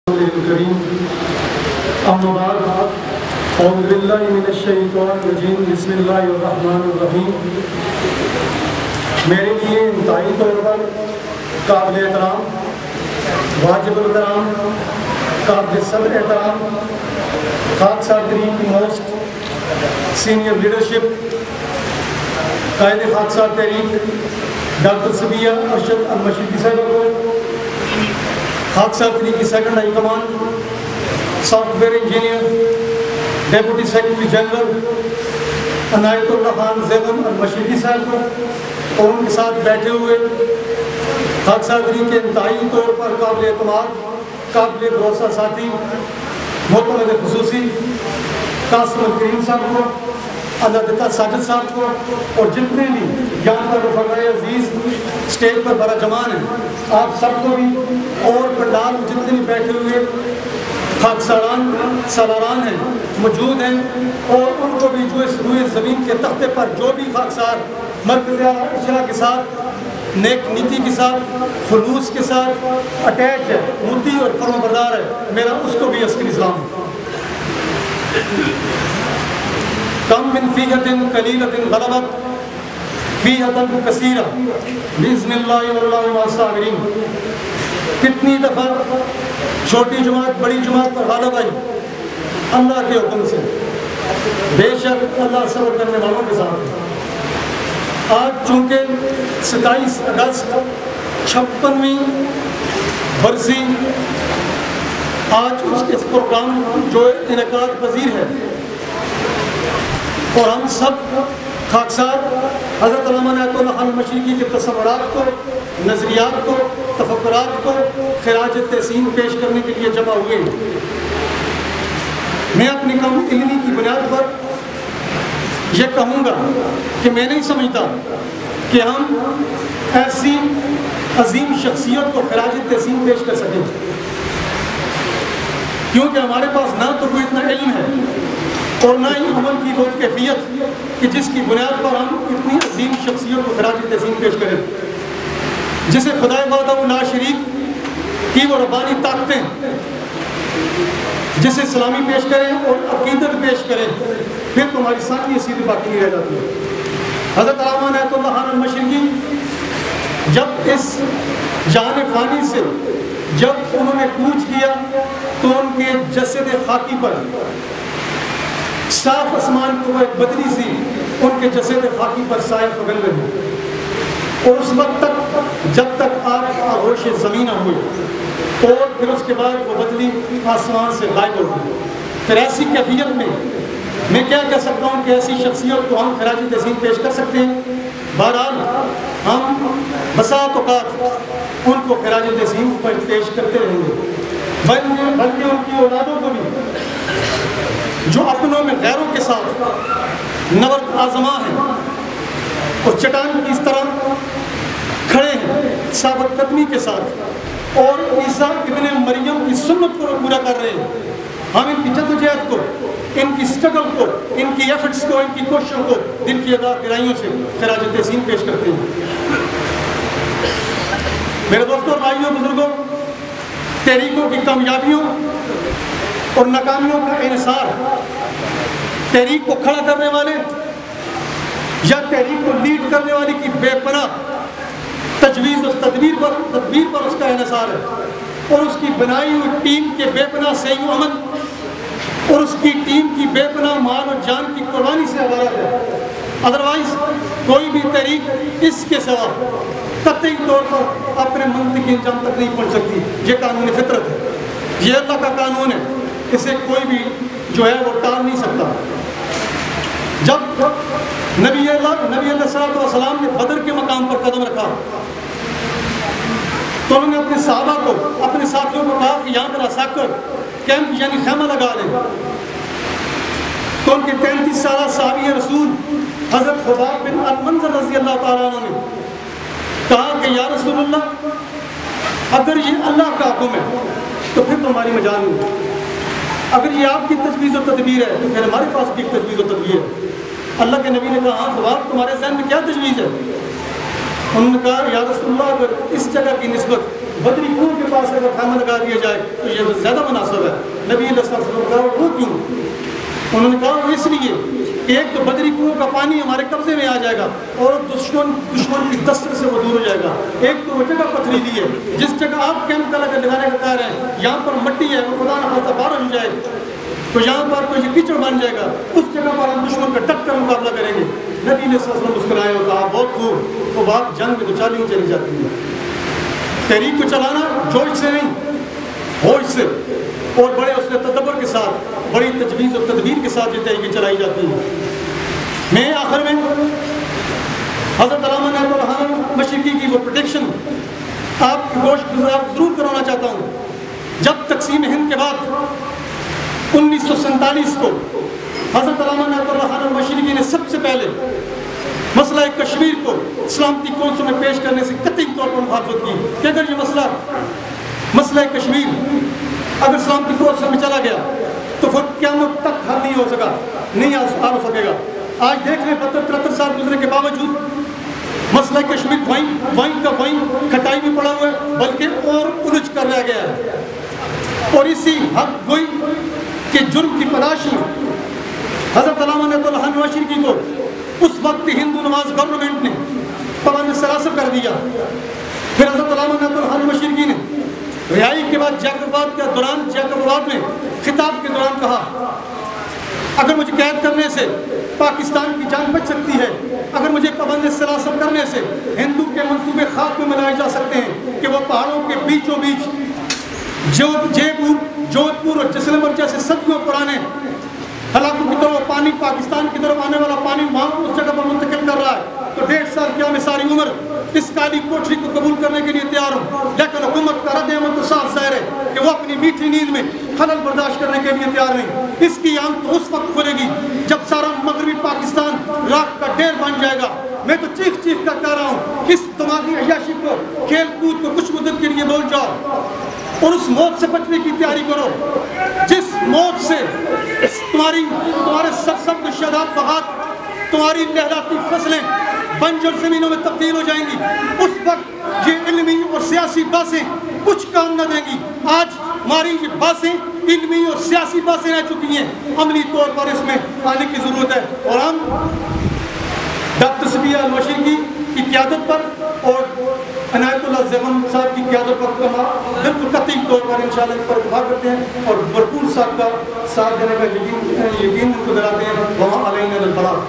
الكريم أما بعد أعوذ بالله من الشيطان الرجيم بسم الله الرحمن الرحیم۔ میرے لیے انتہائی طور پر قابل احترام، واجب الکرام، قابل صبر احترام خاک ساتری کی موسٹ سینئر لیڈرشپ قائد خاکسار تحریک ڈاکٹر صبیہ ارشد المشرقی صاحب کو، خاکسار تحریک کی second high command soft where engineer deputy secretary general عنایت اللہ خان زیغم المشرقی صاحب کو اور ان کے ساتھ بیٹھے ہوئے خاکسار تحریک کے انتہائی طور پر قابل اعتماد، قابل بھروسہ ساتھی معتمد خصوصی قاسم الکریم صاحب کو، اللہ دتا ساجد صاحب کو، اور جتنے بھی یہاں پر رفقائے عزیز اسٹیج پر برا جمان ہیں، آپ سب کو بھی، اور پنڈال جتنے بھی بیٹھے ہوئے خاکساران سالاران ہیں موجود ہیں، اور ان کو بھی جو اس روئے زمین کے تختے پر جو بھی خاکسار مرکز اجرا کے ساتھ نیک نیتی کے ساتھ خلوص کے ساتھ اٹیچ ہے، مدعی اور فرمانبردار ہے، میرا اس کو بھی عسکری اسلام۔ کم من فیہۃ قلیلۃ غلبت فیہۃ کثیرہ بإذن اللہ واللہ مع الصابرین۔ کتنی دفعہ چھوٹی جماعت بڑی جماعت پر غالب آئی اللہ کے حکم سے، بے شک اللہ صبر کرنے والوں کے ساتھ ہے۔ آج چونکہ 27 اگست 56ویں برسی، آج اس پروگرام جو انعقاد پذیر ہے، اور ہم سب خاکسار حضرت علامہ عنایت اللہ خان المشرقی کے تصورات کو، نظریات کو، تفکرات کو خراج تحسین پیش کرنے کے لیے جمع ہوئے ہیں۔ میں اپنی کم علمی کی بنیاد پر یہ کہوں گا کہ میں نہیں سمجھتا کہ ہم ایسی عظیم شخصیت کو خراج تحسین پیش کر سکیں، کیونکہ ہمارے پاس نہ تو کوئی اتنا علم ہے اور نہ ہی عمل کی وہ کیفیت کہ جس کی بنیاد پر ہم اتنی عظیم شخصیت کو خراج تحسین پیش کریں، جسے خدائے وحدہ لا شریک کی وہ ربانی طاقتیں جسے سلامی پیش کریں اور عقیدت پیش کریں، پھر تمہاری ساتھ یہ سیدھی باقی نہیں رہ جاتی ہے۔ حضرت علامہ عنایت اللہ خان المشرقی جب اس جان فانی سے جب انہوں نے کوچ کیا تو ان کے جسد خاکی پر صاف آسمان کو ایک بدری سی ان کے جسد خاکی پر سایہ فگن رہی، اور اس وقت تک جب تک آپ آغوش زمین نہ ہوئے، اور پھر اس کے بعد وہ بدلی آسمان سے غائب ہو گئی۔ پھر ایسی کیفیت میں کیا کہہ سکتا ہوں کہ ایسی شخصیت کو ہم خراج تحسین پیش کر سکتے ہیں۔ بہرحال ہم بساط اوقات ان کو خراج تحسین پیش کرتے رہیں گے، بلکہ ان کی اولادوں کو بھی جو اپنوں میں غیروں کے ساتھ نورد آزما ہیں اور چٹان کی اس طرح کھڑے ہیں ثابت قدمی کے ساتھ، اور عیسیٰ ابن مریم کی سنت کو پورا کر رہے ہیں۔ ہم ان کی جدوجہد کو، ان کی سٹرگل کو، ان کی ایفرٹس کو، ان کی کوششوں کو دل کی ادا گہرائیوں سے خراج تحسین پیش کرتے ہیں۔ میرے دوستوں اور بھائیوں بزرگوں، تحریکوں کی کامیابیوں اور ناکامیوں کا انحصار تحریک کو کھڑا کرنے والے یا تحریک کو لیڈ کرنے والے کی بے پناہ تجویز اور تدبیر پر اس کا انحصار ہے، اور اس کی بنائی ہوئی ٹیم کے بے پناہ صحیح عمل اور اس کی ٹیم کی بے پناہ مال اور جان کی قربانی سے عبارت ہے۔ ادروائز کوئی بھی تحریک اس کے سوا قطعی طور پر اپنے منطقی انجام تک نہیں پہنچ سکتی۔ یہ قانون فطرت ہے، یہ اللہ کا قانون ہے، اسے کوئی بھی جو ہے وہ ٹال نہیں سکتا۔ جب نبی علیہ السلام نے بدر کے مقام پر قدم رکھا تو انہوں نے اپنے صحابہ کو، اپنے ساتھیوں کو کہا کہ یہاں پر عساکر کیمپ یعنی خیمہ لگا لیں، تو ان کے 33 سالہ صحابی رسول حضرت خباب بن المنذر رضی اللہ تعالیٰ عنہ نے کہا کہ یا رسول اللہ، اگر یہ اللہ کا حکم ہے تو پھر تو ہماری مجال نہیں، اگر یہ آپ کی تجویز و تدبیر ہے تو پھر ہمارے پاس بھی تجویز و تدبیر ہے۔ اللہ کے نبی نے کہا ہاں خباب تمہارے ذہن میں کیا تجویز ہے؟ انہوں نے کہا یا رسول اللہ، اگر اس جگہ کی نسبت بدری کنویں کے پاس اگر خیمہ لگا دیا جائے تو یہ زیادہ مناسب ہے۔ نبی علیہ السلام نے کہا وہ کیوں؟ انہوں نے کہا وہ اس لیے کہ ایک تو بدری کنویں کا پانی ہمارے قبضے میں آ جائے گا اور دشمن کی دستر سے وہ دور ہو جائے گا۔ ایک تو وہ جگہ پتھریلی ہے، جس جگہ آپ کیمپ کا لگانے کا کہہ رہے ہیں یہاں پر مٹی ہے، وہ خدا نہ خواستہ بارش ہو جائے تو یہاں پر تو یہ کیچڑ بن جائے گا، اس جگہ پر ہم دشمن کا ڈٹ کر مقابلہ کریں گے۔ نبی علیہ السلام مسکرائے اور کہا بہت خوب، وہ بات جنگ میں تو چالی چلی جاتی ہے۔ تحریک کو چلانا جوش سے نہیں، ہوش سے اور بڑے اس نے تدبر کے ساتھ، بڑی تجویز اور تدبیر کے ساتھ یہ تحریکیں چلائی جاتی ہیں۔ میں آخر میں حضرت علامہ نعمت اللہ مشرقی کی وہ پروڈکشن آپ کی گوشت گزار ضرور کرانا چاہتا ہوں۔ جب تقسیم ہند کے بعد 1947 کو حضرت علامہ نعمت اللہ مشرقی نے سب سے پہلے مسئلہ کشمیر کو سلامتی کونسل میں پیش کرنے سے قطعی طور پر مخالفت کی کہ اگر یہ مسئلہ کشمیر اگر سلامتی کونسل میں چلا گیا تو پھر قیامت تک حل نہیں ہو سکا، نہیں آ سکے گا۔ آج دیکھ لیں 72-73 سال گزرنے کے باوجود مسئلہ کشمیر وہیں کا وہیں کھٹائی میں پڑا ہوا ہے، بلکہ اور الجھ کر رہ گیا ہے۔ اور اسی حق گوئی کے جرم کی تلاش میں حضرت علامہ نعمت اللہ مشرقی کو اس وقت ہندو نواز گورنمنٹ نے پابند سراسر کر دیا۔ پھر حضرت علامہ نعمت اللہ مشرقی نے رہائی کے بعد جیکب آباد میں خطاب کے دوران کہا اگر مجھے قید کرنے سے پاکستان کی جان بچ سکتی ہے، اگر مجھے پابند سراسر کرنے سے ہندو کے منصوبے خاک میں ملائے جا سکتے ہیں کہ وہ پہاڑوں کے بیچوں بیچ جودھ پور اور جیسلمر جیسے صدیوں پرانے علاقوں کی طرف پانی پاکستان کی طرف آنے والا پانی وہاں اس جگہ پر منتقل کر رہا ہے تو 1.5 سال کیا میں ساری عمر اس کالی کوٹری کو قبول کرنے کے لیے تیار ہوں، لیکن حکومت کا رد عمل تو صاف ظاہر ہے کہ وہ اپنی میٹھی نیند میں خلل برداشت کرنے کے لیے تیار نہیں۔ اس کی آنکھ تو اس وقت کھلے گی جب سارا مغربی پاکستان راکھ کا ڈھیر بن جائے گا۔ میں تو چیخ کر کہہ رہا ہوں اس دماغی عیاشی کو، کھیل کود کو کچھ مدت کے لیے بول جاؤ اور اس موت سے بچنے کی تیاری کرو جس موت سے تمہارے سرسبز شاداب بہات، تمہاری لہراتی فصلیں بنجر زمینوں میں تبدیل ہو جائیں گی۔ اس وقت یہ علمی اور سیاسی باتیں کچھ کام نہ دیں گی۔ آج ہماری یہ باتیں علمی اور سیاسی باتیں رہ چکی ہیں، عملی طور پر اس میں آنے کی ضرورت ہے اور ہم ڈاکٹر سبیہ المشرقی کی قیادت پر اور عنایت اللہ زیغم صاحب کی قیادت پر بالکل قطعی طور پر انشاءاللہ اس پر اتفاق کرتے ہیں اور بھرپور صاحب کا ساتھ دینے کا یقین ان کو دلاتے ہیں۔ وہاں علینا البلاغ۔